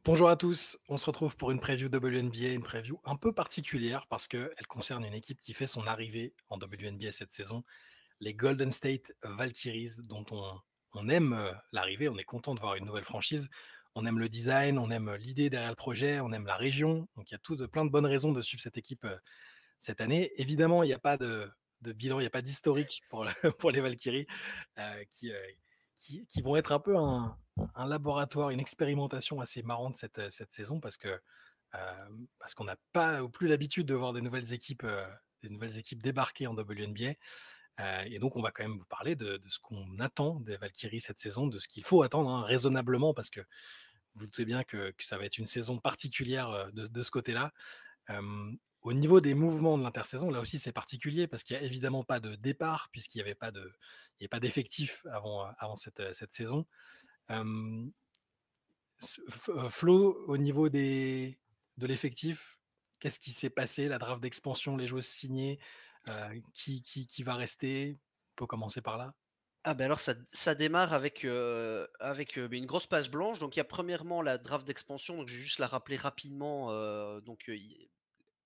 Bonjour à tous, on se retrouve pour une preview WNBA, une preview un peu particulière parce qu'elle concerne une équipe qui fait son arrivée en WNBA cette saison, les Golden State Valkyries, dont on aime l'arrivée, on est content de voir une nouvelle franchise, on aime le design, on aime l'idée derrière le projet, on aime la région, donc il y a plein de bonnes raisons de suivre cette équipe cette année. Évidemment, il n'y a pas de bilan, il n'y a pas d'historique pour, pour les Valkyries qui vont être un peu un laboratoire, une expérimentation assez marrante cette saison parce qu'on n'a pas ou plus l'habitude de voir des nouvelles équipes débarquer en WNBA. Et donc, on va quand même vous parler de ce qu'on attend des Valkyries cette saison, de ce qu'il faut attendre raisonnablement, parce que vous doutez bien que ça va être une saison particulière de ce côté-là. Au niveau des mouvements de l'intersaison, là aussi c'est particulier parce qu'il n'y a évidemment pas de départ puisqu'il n'y avait pas d'effectif avant cette saison. Flo, au niveau de l'effectif, qu'est-ce qui s'est passé? La draft d'expansion, les joueuses signées, qui va rester? On peut commencer par là. Ah ben alors ça démarre avec une grosse page blanche. Donc il y a premièrement la draft d'expansion, donc je vais juste la rappeler rapidement.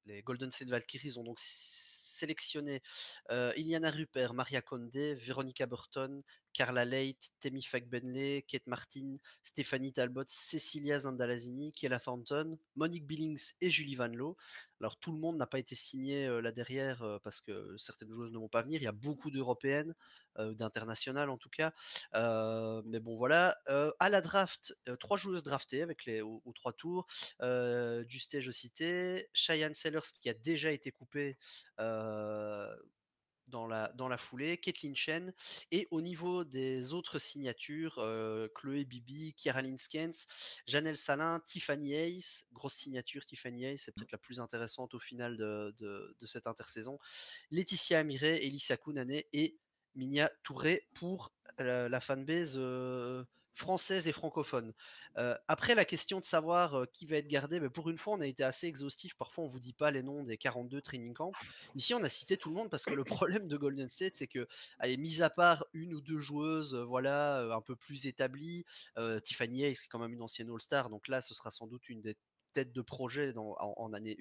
Les Golden State Valkyries ont donc sélectionné Iliana Rupert, Maria Condé, Veronica Burton, Carla Leight, Temi Fagbenley, Kate Martin, Stéphanie Talbot, Cecilia Zandalazini, Kayla Thornton, Monique Billings et Julie Van Loo. Alors tout le monde n'a pas été signé là derrière parce que certaines joueuses ne vont pas venir. Il y a beaucoup d'européennes, d'internationales en tout cas. Mais bon voilà. À la draft, 3 joueuses draftées avec aux 3 tours. Du je citais, Cheyenne Sellers qui a déjà été coupé dans la foulée, Caitlin Chen, et au niveau des autres signatures, Chloé Bibi, Kiraline Skens, Janelle Salin, Tiffany Hayes, grosse signature Tiffany Hayes, c'est peut-être la plus intéressante au final de cette intersaison, Laetitia Amiré, Elissa Kounane et Minia Touré pour la fanbase française et francophone. Après, la question de savoir qui va être gardé, mais pour une fois, on a été assez exhaustif. Parfois, on vous dit pas les noms des 42 training camps. Ici, on a cité tout le monde parce que le problème de Golden State, c'est que, allez, mis à part une ou deux joueuses, voilà, un peu plus établies, Tiffany Hayes, qui est quand même une ancienne All-Star, donc là, ce sera sans doute une des têtes de projet en année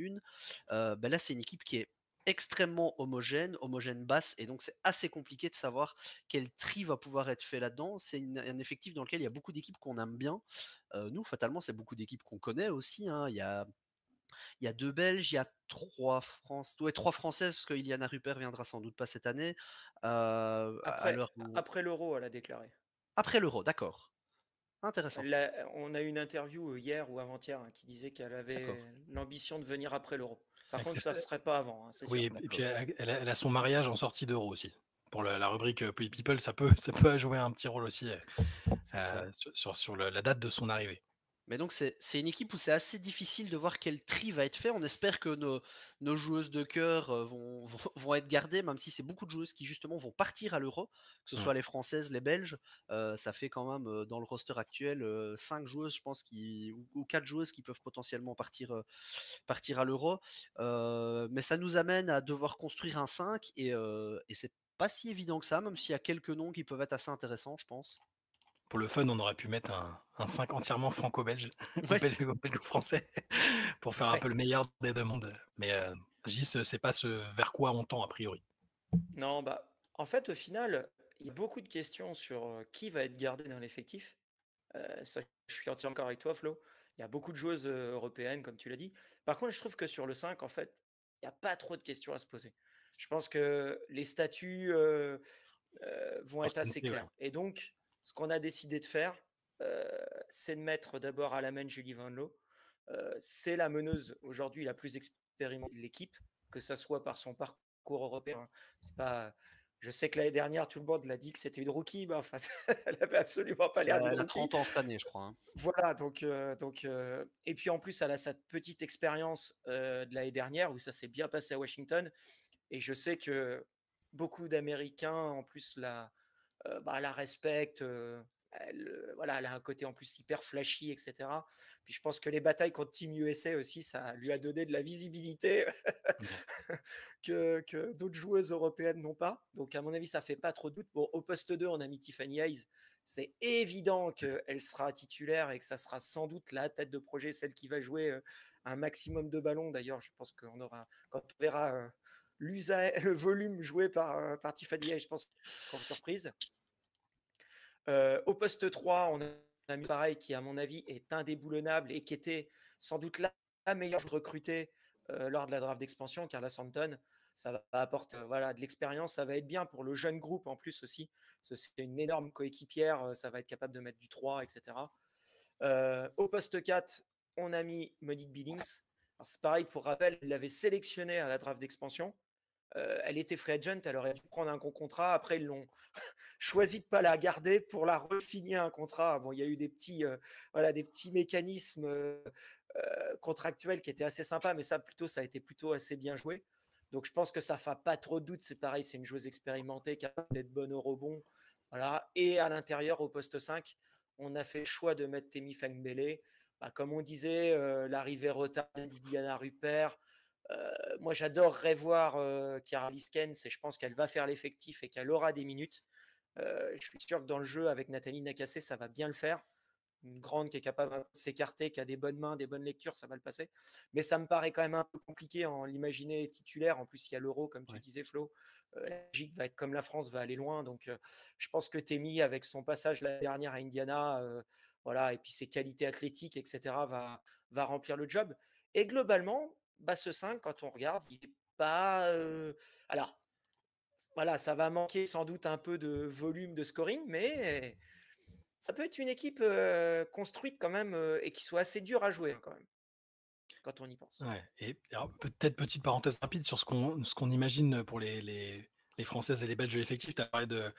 1. Ben là, c'est une équipe qui est extrêmement homogène basse, et donc c'est assez compliqué de savoir quel tri va pouvoir être fait là-dedans. C'est un effectif dans lequel il y a beaucoup d'équipes qu'on aime bien. Nous, fatalement, c'est beaucoup d'équipes qu'on connaît aussi, hein. Il y a 2 Belges, il y a 3 ouais, 3 Françaises, parce que Iliana Rupert viendra sans doute pas cette année. À Après, l'heure où après l'Euro, elle a déclaré. après l'Euro, d'accord. Intéressant, On a eu une interview hier ou avant-hier qui disait qu'elle d'accord, avait l'ambition de venir après l'Euro. Par Avec contre, les- ça ne serait pas avant, c'est Oui, sûr. et puis d'accord. elle a son mariage en sortie d'euro aussi. Pour la rubrique People, ça peut jouer un petit rôle aussi C'est ça. sur la date de son arrivée. Mais donc c'est une équipe où c'est assez difficile de voir quel tri va être fait. On espère que nos joueuses de cœur vont être gardées, même si c'est beaucoup de joueuses qui justement vont partir à l'Euro, que ce Mm. soit les Françaises, les Belges. Ça fait quand même dans le roster actuel 5 joueuses, je pense, ou 4 joueuses qui peuvent potentiellement partir à l'Euro. Mais ça nous amène à devoir construire un 5 et c'est pas si évident que ça, même s'il y a quelques noms qui peuvent être assez intéressants, je pense. Pour le fun, on aurait pu mettre un 5 entièrement franco-belge ou Ouais, belgo-français pour faire un ouais. peu le meilleur des deux mondes. Mais Gis, c'est pas ce vers quoi on tend a priori. Non, bah, en fait, au final, il y a beaucoup de questions sur qui va être gardé dans l'effectif. Ça, je suis entièrement d'accord avec toi, Flo. Il y a beaucoup de joueuses européennes, comme tu l'as dit. Par contre, je trouve que sur le 5, en fait, il n'y a pas trop de questions à se poser. Je pense que les statuts vont être assez Ancienneté, ouais. clairs. Et donc, ce qu'on a décidé de faire, c'est de mettre d'abord à la main Julie Van Loo. C'est la meneuse aujourd'hui la plus expérimentée de l'équipe, que ce soit par son parcours européen. C'est pas, je sais que l'année dernière, tout le monde l'a dit que c'était une rookie, mais enfin, elle avait absolument pas l'air d'une Elle a rookie. 30 ans cette année, je crois, hein. Voilà, et puis en plus, elle a sa petite expérience de l'année dernière où ça s'est bien passé à Washington. Et je sais que beaucoup d'Américains, en plus, la respectent. Voilà, elle a un côté en plus hyper flashy, etc. Puis je pense que les batailles contre Team USA aussi, ça lui a donné de la visibilité Bon. que d'autres joueuses européennes n'ont pas. Donc à mon avis, ça fait pas trop de doute. Bon, au poste 2, on a mis Tiffany Hayes. c'est évident qu'elle sera titulaire et que ça sera sans doute la tête de projet, celle qui va jouer un maximum de ballons. D'ailleurs, je pense qu'on aura, quand on verra le volume joué par Tiffany Hayes, je pense qu'on sera surprise. Au poste 3, on a mis pareil qui, à mon avis, est indéboulonnable et qui était sans doute la meilleure recrutée lors de la draft d'expansion, Carla Santon. Ça va apporter de l'expérience, ça va être bien pour le jeune groupe en plus aussi. C'est une énorme coéquipière, ça va être capable de mettre du 3, etc. Au poste 4, on a mis Monique Billings. C'est pareil, pour rappel, elle l'avait sélectionnée à la draft d'expansion. Elle était free agent, elle aurait dû prendre un gros contrat. Après, ils l'ont choisi de ne pas la garder pour la re-signer un contrat. Bon, il y a eu des petits mécanismes contractuels qui étaient assez sympas, mais ça a été plutôt assez bien joué. Donc, je pense que ça ne fait pas trop de doute. C'est pareil, c'est une joueuse expérimentée, capable d'être bonne au rebond. Voilà. Et à l'intérieur, au poste 5, on a fait le choix de mettre Temi Fangbele. Comme on disait, l'arrivée retardée d'Iliana Rupert. Moi, j'adorerais voir Chiara Liskens et je pense qu'elle va faire l'effectif et qu'elle aura des minutes. Je suis sûr que dans le jeu, avec Nathalie Nakassé, ça va bien le faire. Une grande qui est capable de s'écarter, qui a des bonnes mains, des bonnes lectures, ça va le passer. Mais ça me paraît quand même un peu compliqué en l'imaginer titulaire. En plus, il y a l'Euro, comme tu disais, Flo. La Belgique va être comme la France, va aller loin. Donc, je pense que Temi, avec son passage l'année dernière à Indiana, et puis ses qualités athlétiques, etc., va remplir le job. Et globalement, ce 5, quand on regarde, il n'est pas. Alors, voilà, ça va manquer sans doute un peu de volume de scoring, mais ça peut être une équipe construite quand même et qui soit assez dure à jouer quand même, quand on y pense. Ouais, et alors, peut-être petite parenthèse rapide sur ce qu'on imagine pour les Françaises et les Belges de l'effectif. Tu as parlé de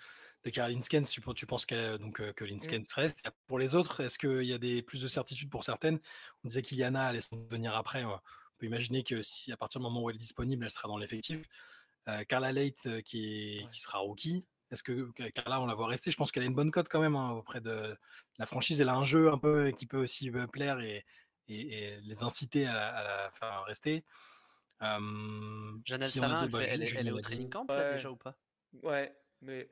Caroline Skens, tu penses que Linskens reste. Pour les autres, est-ce qu'il y a plus de certitude pour certaines? On disait qu'Iliana allait venir après. On peut imaginer que si à partir du moment où elle est disponible, elle sera dans l'effectif. Carla Leight qui sera rookie. Est-ce que Carla, on la voit rester? Je pense qu'elle a une bonne cote quand même auprès de la franchise. Elle a un jeu un peu qui peut aussi plaire et les inciter à la faire rester. Janelle Qui on a Salin, d'autres? elle est Julien au l'a training dit. camp là déjà ou pas? Ouais, mais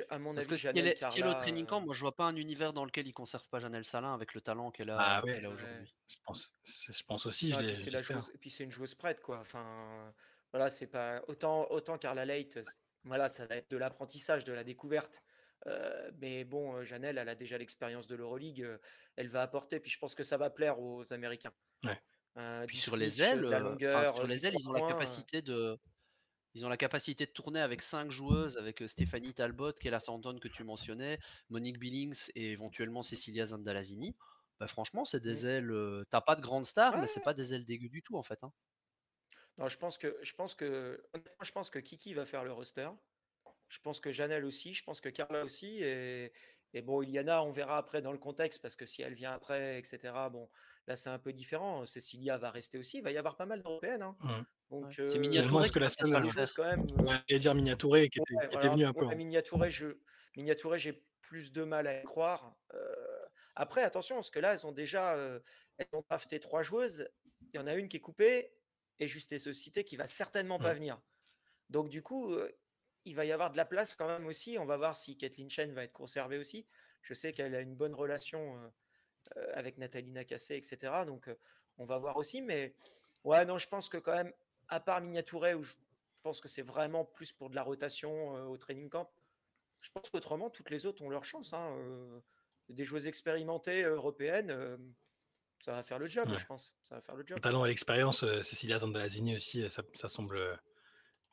à mon Parce que avis, si elle Janelle est au training Carla. camp, moi je vois pas un univers dans lequel ils conservent pas Janelle Salin avec le talent qu'elle Ah a, ouais, qu'elle a aujourd'hui. je pense aussi, Non, et puis c'est la j'espère. joueuse, et puis c'est une joueuse prête, quoi. Enfin, voilà, c'est pas autant Carla Leight, voilà, ça va être de l'apprentissage, de la découverte. Mais bon, Janelle, elle a déjà l'expérience de l'Euroleague, elle va apporter. Puis je pense que ça va plaire aux Américains. Ouais. Puis Du sur les switch, ailes, de la longueur, sur du les ailes, 3 points. ils ont la capacité de tourner avec 5 joueuses, avec Stéphanie Talbot, Kella Santon que tu mentionnais, Monique Billings et éventuellement Cecilia Zandalazini. Bah, franchement, c'est des ailes. T'as pas de grandes stars, mais c'est Ouais. pas des ailes dégueu du tout en fait, hein. Non, honnêtement, je pense que Kiki va faire le roster. Je pense que Janelle aussi, je pense que Carla aussi. Et bon, Iliana, on verra après dans le contexte, parce que si elle vient après, etc., bon, là c'est un peu différent. Cecilia va rester aussi. Il va y avoir pas mal d'Européennes, hein. Donc, C'est Finalement, Miniatouré est-ce que qui la va peut-être c'est seule. pas des le choses faire. quand même. J'allais dire Miniatouré qui Ouais, était voilà. venu un peu. Ouais, Miniatouré, j'ai plus de mal à y croire. Après, attention, parce que là, elles ont drafté 3 joueuses. Il y en a une qui est coupée, et Juste Cité qui va certainement pas venir. Donc, du coup, il va y avoir de la place quand même aussi. On va voir si Kathleen Chen va être conservée aussi. Je sais qu'elle a une bonne relation avec Nathalie Nakassé, etc. Donc, on va voir aussi. Mais ouais, non, je pense que quand même, à part Miniatouré, où je pense que c'est vraiment plus pour de la rotation au training camp, je pense qu'autrement, toutes les autres ont leur chance, hein. Des joueuses expérimentées européennes, ça va faire le job, Ouais. je pense. Ça va faire le Le job. talent et l'expérience, Cecilia Zandalazini aussi, ça semble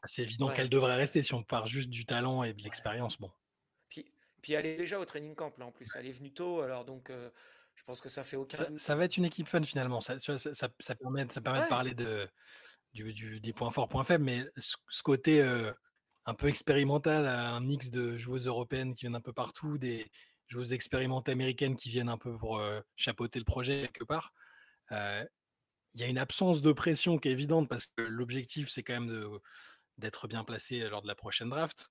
assez évident Ouais. qu'elle devrait rester si on part juste du talent et de l'expérience. Bon. Puis elle est déjà au training camp, là, en plus. Elle est venue tôt, alors donc je pense que ça fait aucun doute. Ça va être une équipe fun finalement. Tu vois, ça permet de Ouais, parler des points forts, points faibles, mais ce côté un peu expérimental, un mix de joueuses européennes qui viennent un peu partout, des joueuses expérimentées américaines qui viennent un peu pour chapeauter le projet quelque part. Il y a une absence de pression qui est évidente parce que l'objectif, c'est quand même d'être bien placé lors de la prochaine draft.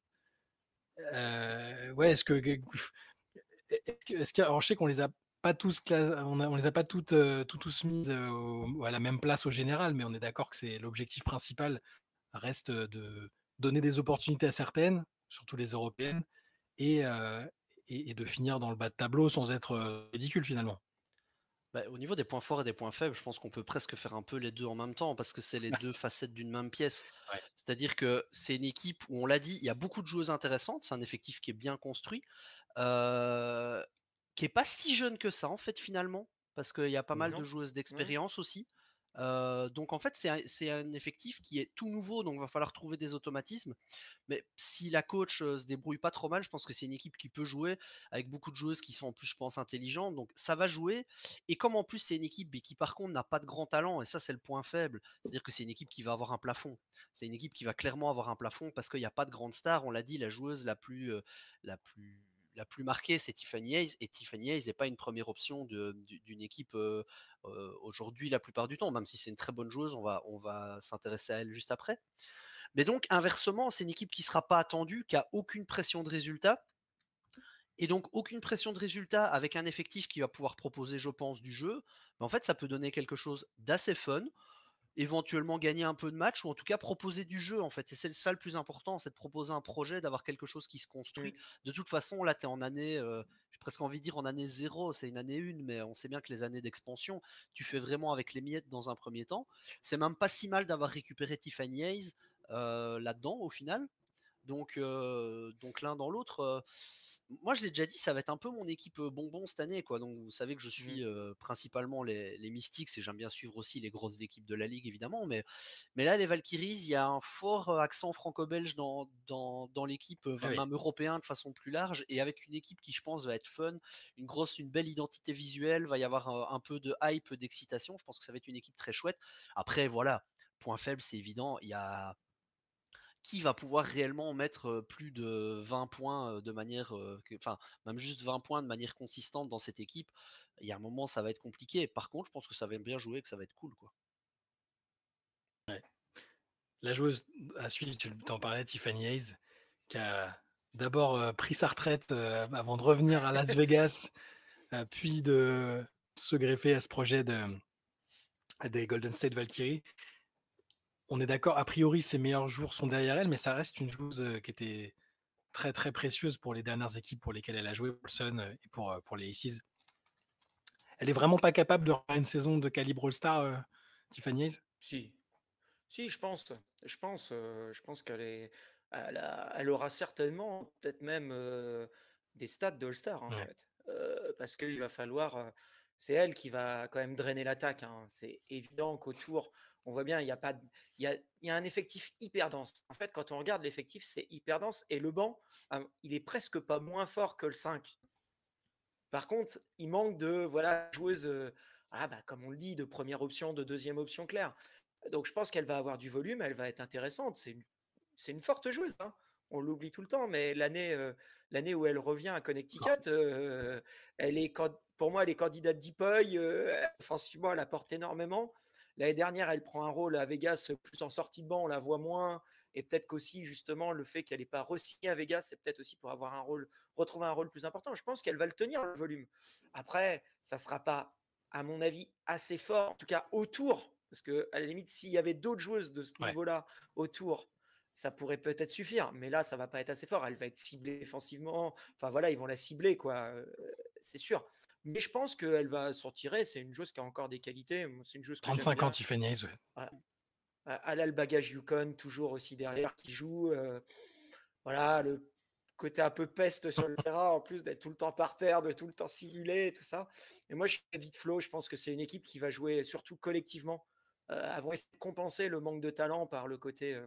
Ouais, alors je sais qu'on les a pas tous on les a pas tous mises à la même place au général, mais on est d'accord que c'est l'objectif principal reste de donner des opportunités à certaines, surtout les européennes, et, et de finir dans le bas de tableau sans être ridicule finalement. Bah, au niveau des points forts et des points faibles, je pense qu'on peut presque faire un peu les deux en même temps parce que c'est les deux facettes d'une même pièce. Ouais. C'est-à-dire que c'est une équipe où on l'a dit, il y a beaucoup de joueuses intéressantes, c'est un effectif qui est bien construit, qui est pas si jeune que ça en fait finalement, parce qu'il y a pas mal de Non. joueuses Ouais. d'expérience aussi. Donc en fait c'est un effectif qui est tout nouveau, donc il va falloir trouver des automatismes. Mais si la coach se débrouille pas trop mal, je pense que c'est une équipe qui peut jouer avec beaucoup de joueuses qui sont en plus, je pense, intelligentes. Donc ça va jouer. Et comme en plus c'est une équipe qui par contre n'a pas de grand talent, et ça c'est le point faible, c'est-à-dire que c'est une équipe qui va avoir un plafond. C'est une équipe qui va clairement avoir un plafond parce qu'il n'y a pas de grande star. On l'a dit, la joueuse la plus la plus marquée, c'est Tiffany Hayes, et Tiffany Hayes n'est pas une première option d'une équipe aujourd'hui la plupart du temps, même si c'est une très bonne joueuse, on va s'intéresser à elle juste après. Mais donc, inversement, c'est une équipe qui ne sera pas attendue, qui a aucune pression de résultat. Et donc, aucune pression de résultat avec un effectif qui va pouvoir proposer, je pense, du jeu. Mais en fait, ça peut donner quelque chose d'assez fun, éventuellement gagner un peu de match, ou en tout cas proposer du jeu, en fait. Et c'est ça le plus important, c'est de proposer un projet, d'avoir quelque chose qui se construit. De toute façon, là, tu es en année, j'ai presque envie de dire en année 0, c'est une année 1, mais on sait bien que les années d'expansion, tu fais vraiment avec les miettes dans un premier temps. C'est même pas si mal d'avoir récupéré Tiffany Hayes là-dedans, au final. Donc l'un dans l'autre, moi je l'ai déjà dit, ça va être un peu mon équipe bonbon cette année, quoi. Donc vous savez que je suis principalement les Mystics et j'aime bien suivre aussi les grosses équipes de la ligue évidemment, mais là les Valkyries, il y a un fort accent franco-belge dans l'équipe, Ah oui. même européen de façon plus large, et avec une équipe qui je pense va être fun, une belle identité visuelle, va y avoir un peu de hype, d'excitation. Je pense que ça va être une équipe très chouette. Après voilà, point faible c'est évident, il y a qui va pouvoir réellement mettre plus de 20 points de manière, enfin, même juste 20 points de manière consistante dans cette équipe. Il y a un moment, ça va être compliqué. Par contre, je pense que ça va bien jouer, que ça va être cool, quoi. Ouais. La joueuse à suivre, tu t'en parlais, Tiffany Hayes, qui a d'abord pris sa retraite avant de revenir à Las Vegas, puis de se greffer à ce projet des Golden State Valkyries. On est d'accord, a priori, ses meilleurs jours sont derrière elle, mais ça reste une joueuse qui était très très précieuse pour les dernières équipes pour lesquelles elle a joué, pour le Sun et pour les Aces. Elle est vraiment pas capable de faire une saison de calibre All-Star, Tiffany Hayes? Si, si, je pense elle aura certainement, peut-être même des stats de All-Star en Ouais. fait. Parce qu'il va falloir, c'est elle qui va quand même drainer l'attaque, hein. C'est évident qu'autour, on voit bien, il y a pas, il y a un effectif hyper dense. En fait, quand on regarde l'effectif, c'est hyper dense et le banc, il est presque pas moins fort que le 5. Par contre, il manque de voilà, joueuses, comme on le dit, de première option, de deuxième option claire. Donc je pense qu'elle va avoir du volume, elle va être intéressante. C'est une forte joueuse, hein. On l'oublie tout le temps, mais l'année où elle revient à Connecticut, pour moi, elle est candidate deep œil. Offensivement, elle apporte énormément. L'année dernière, elle prend un rôle à Vegas plus en sortie de banc, on la voit moins. Et peut-être qu'aussi, justement, le fait qu'elle n'ait pas re-signé à Vegas, c'est peut-être aussi pour avoir un rôle, retrouver un rôle plus important. Je pense qu'elle va le tenir, le volume. Après, ça ne sera pas, à mon avis, assez fort, en tout cas autour, parce qu'à la limite, s'il y avait d'autres joueuses de ce Ouais. niveau-là autour, ça pourrait peut-être suffire. Mais là, ça ne va pas être assez fort. Elle va être ciblée défensivement. Enfin voilà, ils vont la cibler, quoi. C'est sûr. Mais je pense qu'elle va s'en tirer. C'est une joueuse qui a encore des qualités. C'est une joueuse que j'aime 35 ans, bien. Tiffany Hayes, ouais. Elle a le bagage Yukon, toujours aussi derrière, qui joue. Voilà, le côté un peu peste sur le terrain, en plus d'être tout le temps par terre, de tout le temps simuler et tout ça. Et moi, je suis vite Flo. Je pense que c'est une équipe qui va jouer surtout collectivement. Elles vont essayer de compenser le manque de talent par le côté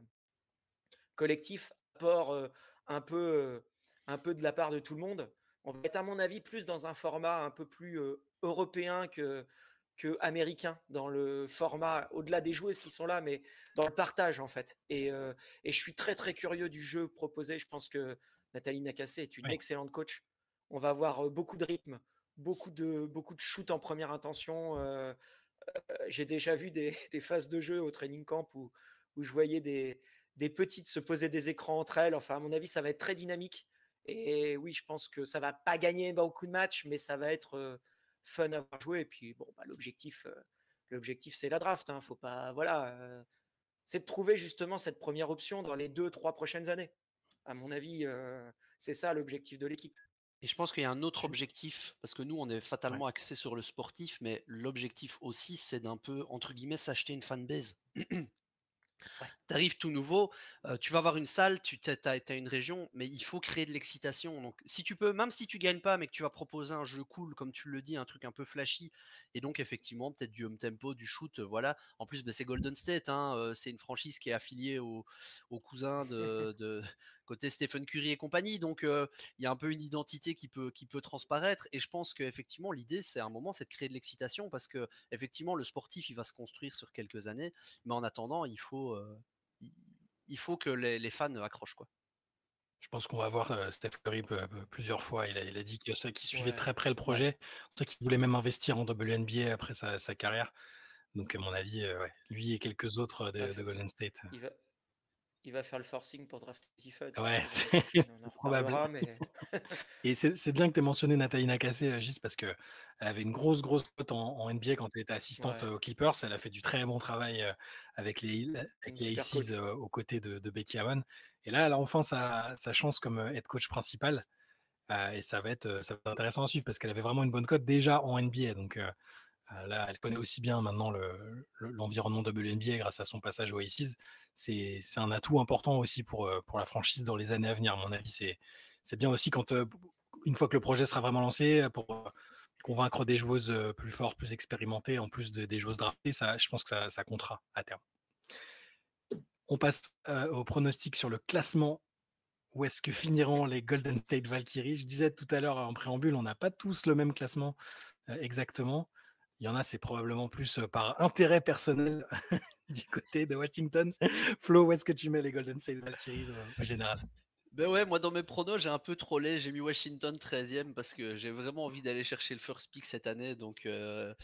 collectif, apport un peu de la part de tout le monde. On va être, à mon avis, plus dans un format un peu plus européen que américain, dans le format, au-delà des joueuses qui sont là, mais dans le partage, en fait. Et je suis très, très curieux du jeu proposé. Je pense que Nathalie Nakassé est une Oui. excellente coach. On va avoir beaucoup de rythme, beaucoup de shoot en première intention. J'ai déjà vu des phases de jeu au training camp où je voyais des petites se poser des écrans entre elles. Enfin, à mon avis, ça va être très dynamique. Et oui, je pense que ça va pas gagner beaucoup de matchs, mais ça va être fun à voir jouer. Et puis, bon, l'objectif, c'est la draft, hein. Faut pas, voilà, c'est de trouver justement cette première option dans les 2-3 prochaines années. À mon avis, c'est ça l'objectif de l'équipe. Et je pense qu'il y a un autre Tu- objectif, parce que nous, on est Ouais. fatalement axé sur le sportif, mais l'objectif aussi, c'est d'un peu, entre guillemets, s'acheter une fanbase. Ouais. Tu arrives tout nouveau, tu vas avoir une salle, tu as une région, mais il faut créer de l'excitation. Donc, si tu peux, même si tu gagnes pas, mais que tu vas proposer un jeu cool, comme tu le dis, un truc un peu flashy, et donc effectivement, peut-être du home tempo, du shoot, voilà. En plus, c'est Golden State, hein, c'est une franchise qui est affiliée au cousin de côté Stephen Curry et compagnie. Donc, il y a un peu une identité qui peut transparaître. Et je pense qu'effectivement, l'idée, c'est à un moment, c'est de créer de l'excitation parce que effectivement, le sportif, il va se construire sur quelques années. Mais en attendant, il faut que les fans accrochent, quoi. Je pense qu'on va voir Steph Curry plusieurs fois. Il a dit qu'il suivait Ouais. très près le Ouais. projet. C'est pour ça qu'il voulait même investir en WNBA après sa carrière. Donc, à mon avis, ouais, lui et quelques autres Bah, de Golden State. il va, il va faire le forcing pour drafter Tiffud, c'est Ouais, probable. Et puis on en c'est probable. reparlera, mais Et c'est bien que tu aies mentionné Nathalie Nakasse, Gis, parce qu'elle avait une grosse cote en NBA quand elle était assistante ouais, aux Clippers. Elle a fait du très bon travail avec c'est avec une les super Aces coach. aux côtés de Becky Hammon. Et là, elle a enfin sa chance comme head coach principal. Et ça va être intéressant à suivre parce qu'elle avait vraiment une bonne cote déjà en NBA. Donc là, elle connaît aussi bien maintenant l'environnement WNBA grâce à son passage aux Aces. C'est un atout important aussi pour la franchise dans les années à venir. À mon avis, c'est bien aussi quand, une fois que le projet sera vraiment lancé, pour convaincre des joueuses plus fortes, plus expérimentées, en plus des joueuses draftées, je pense que ça comptera à terme. On passe au pronostic sur le classement. Où est-ce que finiront les Golden State Valkyries? Je disais tout à l'heure en préambule, on n'a pas tous le même classement exactement. Il y en a, c'est probablement plus par intérêt personnel du côté de Washington. Flo, où est-ce que tu mets les Golden State Valkyries au général? Ben ouais, moi dans mes pronos, j'ai un peu trollé, j'ai mis Washington 13e parce que j'ai vraiment envie d'aller chercher le first pick cette année, donc j'ai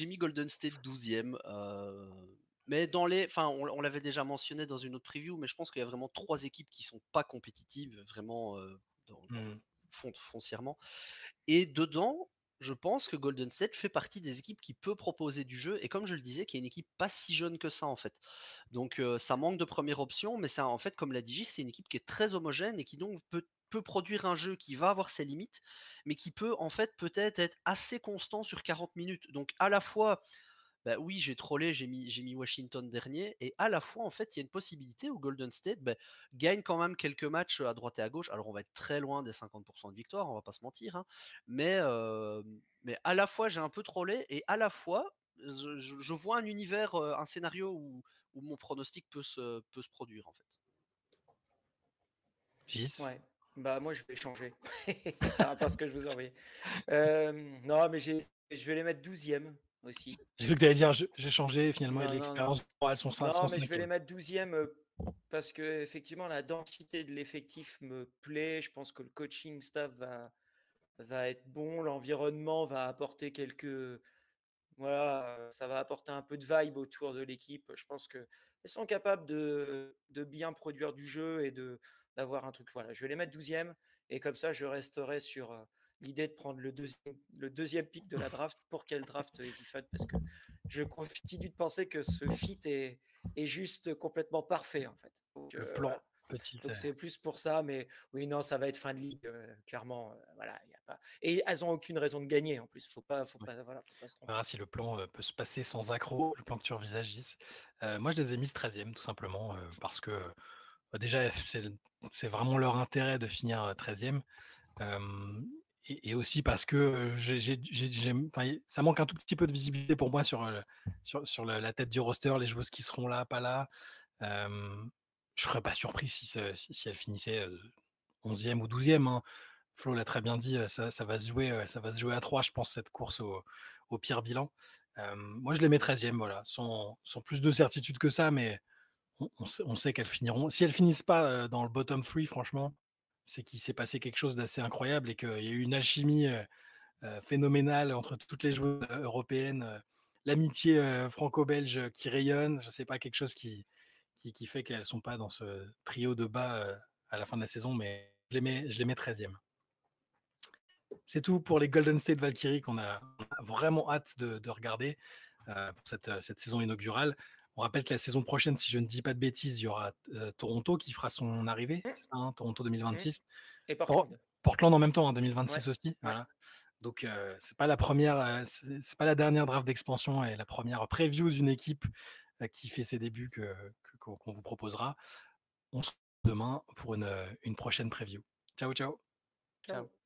mis Golden State 12e. Mais enfin, on l'avait déjà mentionné dans une autre preview, mais je pense qu'il y a vraiment 3 équipes qui sont pas compétitives, vraiment Hmm. foncièrement. Et dedans, je pense que Golden State fait partie des équipes qui peut proposer du jeu. Et comme je le disais, qui est une équipe pas si jeune que ça, en fait. Donc, ça manque de première option, mais en fait, comme l'a dit Gis, c'est une équipe qui est très homogène et qui donc peut produire un jeu qui va avoir ses limites, mais qui peut, en fait, peut-être être assez constant sur 40 minutes. Donc, à la fois, bah oui, j'ai trollé, j'ai mis Washington dernier, et à la fois, en fait, il y a une possibilité où Golden State gagne quand même quelques matchs à droite et à gauche. Alors, on va être très loin des 50% de victoire, on va pas se mentir, hein, mais à la fois, j'ai un peu trollé, et à la fois, je vois un univers, un scénario où mon pronostic peut se produire, en fait. Gis? Ouais. Bah moi je vais changer par rapport à ce que je vous ai envoyé. Non, mais je vais les mettre 12e aussi. J'ai cru que tu allais dire j'ai changé, et finalement, il y a de Non, non, non. l'expérience. Elles sont, Non, sont mais je vais les 5e. mettre 12e parce que effectivement la densité de l'effectif me plaît. Je pense que le coaching staff va être bon, l'environnement va apporter quelques. Voilà, ça va apporter un peu de vibe autour de l'équipe. Je pense qu'elles sont capables de bien produire du jeu et d'avoir un truc. Voilà, je vais les mettre 12e et comme ça, je resterai sur l'idée de prendre le deuxième pick de la draft pour qu'elle draft Easy Fun parce que je continue de penser que ce fit est juste complètement parfait en fait. Donc, Le plan voilà. petit. Donc c'est plus pour ça, mais oui, non, ça va être fin de ligue, clairement. Voilà, y a pas. Et elles ont aucune raison de gagner en plus. Ouais. Voilà, faut pas se On tromper. verra si le plan peut se passer sans accroc, le plan que tu envisages, Gis. Moi, je les ai mis 13e, tout simplement, parce que déjà, c'est vraiment leur intérêt de finir 13e. Et aussi parce que enfin, ça manque un tout petit peu de visibilité pour moi sur la tête du roster, les joueuses qui seront là, pas là. Je serais pas surpris si elle finissait 11e ou 12e, hein. Flo l'a très bien dit, ça va se jouer à 3, je pense, cette course au pire bilan. Moi, je les mets 13e, voilà, sans plus de certitude que ça, mais on sait qu'elles finiront. Si elles finissent pas dans le bottom 3, franchement, c'est qu'il s'est passé quelque chose d'assez incroyable et qu'il y a eu une alchimie phénoménale entre toutes les joueuses européennes, l'amitié franco-belge qui rayonne. Je sais pas, quelque chose qui fait qu'elles sont pas dans ce trio de bas à la fin de la saison, mais je les mets 13e. C'est tout pour les Golden State Valkyries on a vraiment hâte de regarder pour cette saison inaugurale. On rappelle que la saison prochaine, si je ne dis pas de bêtises, il y aura Toronto qui fera son arrivée, Mmh, c'est ça, hein, Toronto mmh. 2026. Et Por- Portland. Portland en même temps, en Ouais, 2026 aussi. ouais. Voilà. Donc, c'est pas la première, c'est pas la dernière draft d'expansion et la première preview d'une équipe qui fait ses débuts qu'on vous proposera. On se retrouve demain pour une prochaine preview. Ciao, ciao. Ciao. Ciao.